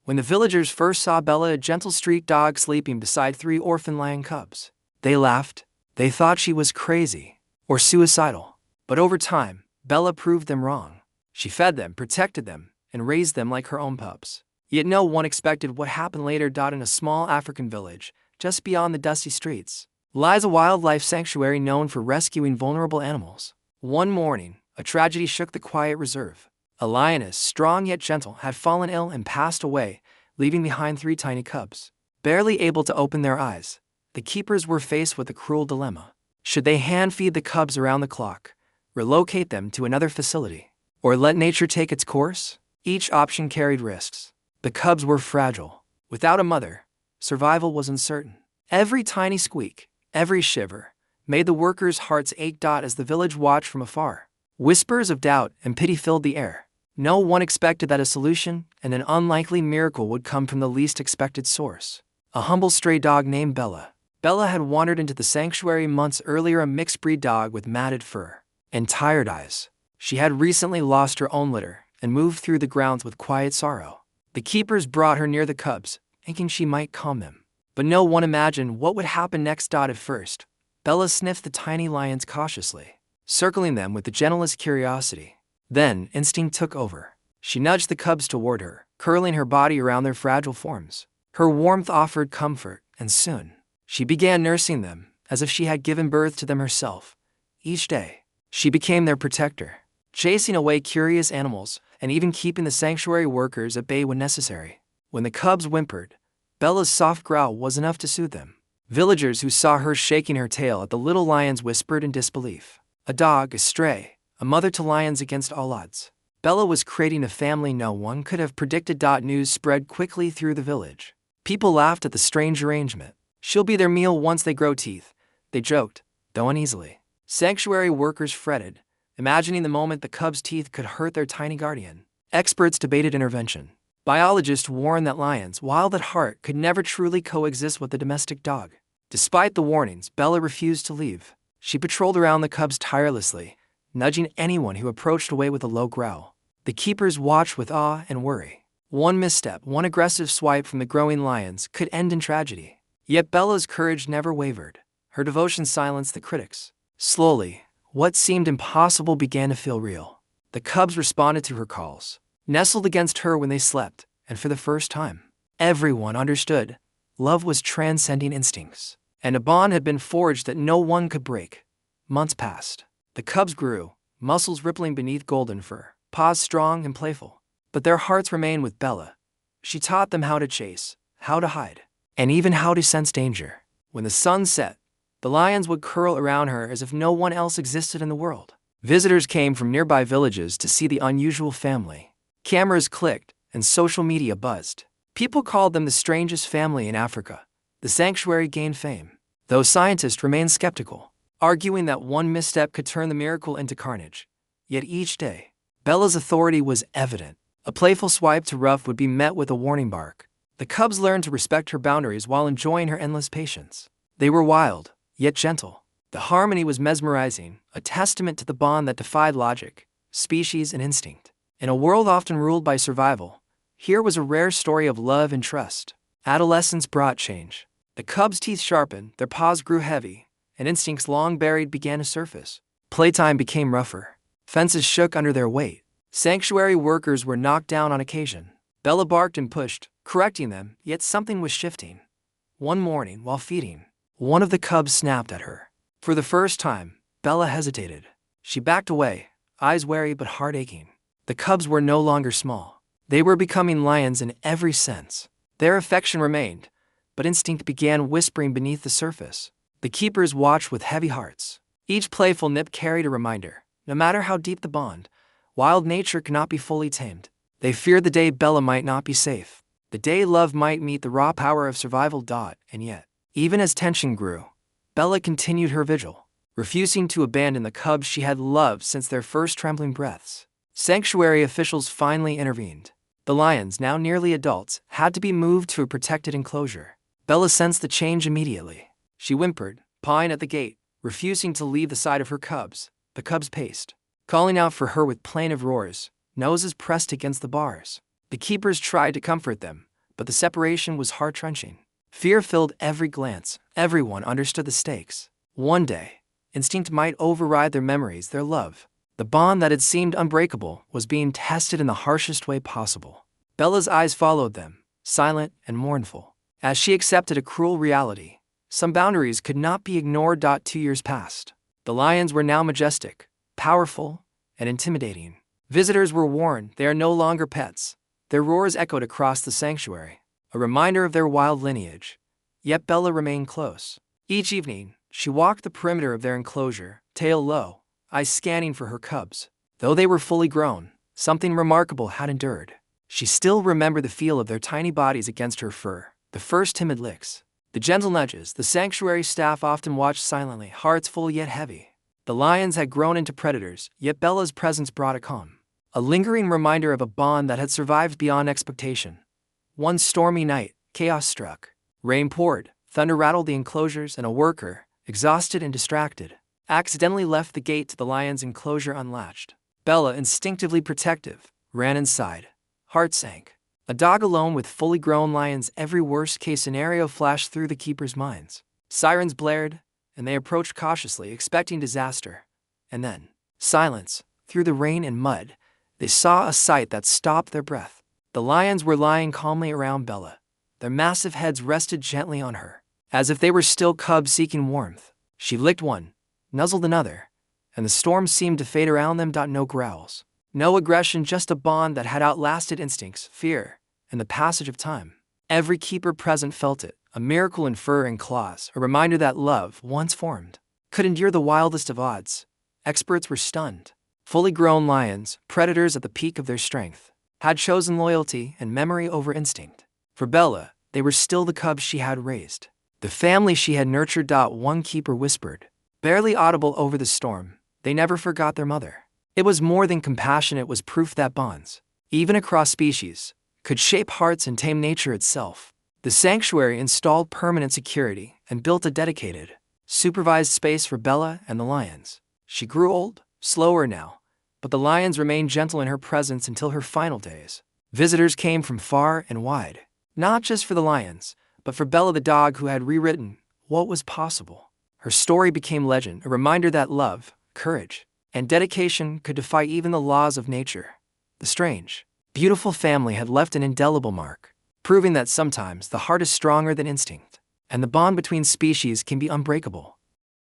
When the villagers first saw Bella, a gentle street dog sleeping beside 3 orphan lion cubs, they laughed. They thought she was crazy or suicidal. But over time, Bella proved them wrong. She fed them, protected them, and raised them like her own pups. Yet no one expected what happened later. In a small African village, just beyond the dusty streets, lies a wildlife sanctuary known for rescuing vulnerable animals. One morning, a tragedy shook the quiet reserve. A lioness, strong yet gentle, had fallen ill and passed away, leaving behind 3 tiny cubs. Barely able to open their eyes, the keepers were faced with a cruel dilemma. Should they hand-feed the cubs around the clock, relocate them to another facility, or let nature take its course? Each option carried risks. The cubs were fragile. Without a mother, survival was uncertain. Every tiny squeak, every shiver, made the workers' hearts ache. As the village watched from afar, whispers of doubt and pity filled the air. No one expected that a solution and an unlikely miracle would come from the least expected source. A humble stray dog named Bella. Bella had wandered into the sanctuary months earlier, a mixed-breed dog with matted fur and tired eyes. She had recently lost her own litter and moved through the grounds with quiet sorrow. The keepers brought her near the cubs, thinking she might calm them. But no one imagined what would happen next. At first, Bella sniffed the tiny lions cautiously, circling them with the gentlest curiosity. Then, instinct took over. She nudged the cubs toward her, curling her body around their fragile forms. Her warmth offered comfort, and soon, she began nursing them, as if she had given birth to them herself. Each day, she became their protector, chasing away curious animals and even keeping the sanctuary workers at bay when necessary. When the cubs whimpered, Bella's soft growl was enough to soothe them. Villagers who saw her shaking her tail at the little lions whispered in disbelief. A dog, a stray, a mother to lions against all odds. Bella was creating a family no one could have predicted. News spread quickly through the village. People laughed at the strange arrangement. She'll be their meal once they grow teeth, they joked, though uneasily. Sanctuary workers fretted, imagining the moment the cubs' teeth could hurt their tiny guardian. Experts debated intervention. Biologists warned that lions, wild at heart, could never truly coexist with a domestic dog. Despite the warnings, Bella refused to leave. She patrolled around the cubs tirelessly, nudging anyone who approached away with a low growl. The keepers watched with awe and worry. One misstep, one aggressive swipe from the growing lions could end in tragedy. Yet Bella's courage never wavered. Her devotion silenced the critics. Slowly, what seemed impossible began to feel real. The cubs responded to her calls, nestled against her when they slept, and for the first time, everyone understood. Love was transcending instincts, and a bond had been forged that no one could break. Months passed. The cubs grew, muscles rippling beneath golden fur, paws strong and playful. But their hearts remained with Bella. She taught them how to chase, how to hide, and even how to sense danger. When the sun set, the lions would curl around her as if no one else existed in the world. Visitors came from nearby villages to see the unusual family. Cameras clicked, and social media buzzed. People called them the strangest family in Africa. The sanctuary gained fame, though scientists remained skeptical, arguing that one misstep could turn the miracle into carnage. Yet each day, Bella's authority was evident. A playful swipe to rough would be met with a warning bark. The cubs learned to respect her boundaries while enjoying her endless patience. They were wild, yet gentle. The harmony was mesmerizing, a testament to the bond that defied logic, species, and instinct. In a world often ruled by survival, here was a rare story of love and trust. Adolescence brought change. The cubs' teeth sharpened, their paws grew heavy, and instincts long buried began to surface. Playtime became rougher. Fences shook under their weight. Sanctuary workers were knocked down on occasion. Bella barked and pushed, correcting them, yet something was shifting. One morning, while feeding, one of the cubs snapped at her. For the first time, Bella hesitated. She backed away, eyes wary but heart aching. The cubs were no longer small. They were becoming lions in every sense. Their affection remained, but instinct began whispering beneath the surface. The keepers watched with heavy hearts. Each playful nip carried a reminder. No matter how deep the bond, wild nature cannot be fully tamed. They feared the day Bella might not be safe. The day love might meet the raw power of survival. And yet, even as tension grew, Bella continued her vigil, refusing to abandon the cubs she had loved since their first trembling breaths. Sanctuary officials finally intervened. The lions, now nearly adults, had to be moved to a protected enclosure. Bella sensed the change immediately. She whimpered, pawing at the gate, refusing to leave the side of her cubs. The cubs paced, calling out for her with plaintive roars, noses pressed against the bars. The keepers tried to comfort them, but the separation was heart-wrenching. Fear filled every glance. Everyone understood the stakes. One day, instinct might override their memories, their love. The bond that had seemed unbreakable was being tested in the harshest way possible. Bella's eyes followed them, silent and mournful, as she accepted a cruel reality. Some boundaries could not be ignored. 2 years passed. The lions were now majestic, powerful, and intimidating. Visitors were warned they are no longer pets. Their roars echoed across the sanctuary, a reminder of their wild lineage. Yet Bella remained close. Each evening, she walked the perimeter of their enclosure, tail low, eyes scanning for her cubs. Though they were fully grown, something remarkable had endured. She still remembered the feel of their tiny bodies against her fur, the first timid licks, the gentle nudges. The sanctuary staff often watched silently, hearts full yet heavy. The lions had grown into predators, yet Bella's presence brought a calm, a lingering reminder of a bond that had survived beyond expectation. One stormy night, chaos struck. Rain poured, thunder rattled the enclosures, and a worker, exhausted and distracted, accidentally left the gate to the lion's enclosure unlatched. Bella, instinctively protective, ran inside. Heart sank. A dog alone with fully grown lions. Every worst-case scenario flashed through the keeper's minds. Sirens blared, and they approached cautiously, expecting disaster. And then, silence. Through the rain and mud, they saw a sight that stopped their breath. The lions were lying calmly around Bella. Their massive heads rested gently on her, as if they were still cubs seeking warmth. She licked one, nuzzled another, and the storm seemed to fade around them. No growls, no aggression, just a bond that had outlasted instincts, fear, and the passage of time. Every keeper present felt it, a miracle in fur and claws, a reminder that love, once formed, could endure the wildest of odds. Experts were stunned. Fully grown lions, predators at the peak of their strength, had chosen loyalty and memory over instinct. For Bella, they were still the cubs she had raised, the family she had nurtured. One keeper whispered, barely audible over the storm, they never forgot their mother. It was more than compassion, it was proof that bonds, even across species, could shape hearts and tame nature itself. The sanctuary installed permanent security and built a dedicated, supervised space for Bella and the lions. She grew old, slower now, but the lions remained gentle in her presence until her final days. Visitors came from far and wide, not just for the lions, but for Bella the dog who had rewritten what was possible. Her story became legend, a reminder that love, courage, and dedication could defy even the laws of nature. The strange, beautiful family had left an indelible mark, proving that sometimes the heart is stronger than instinct, and the bond between species can be unbreakable.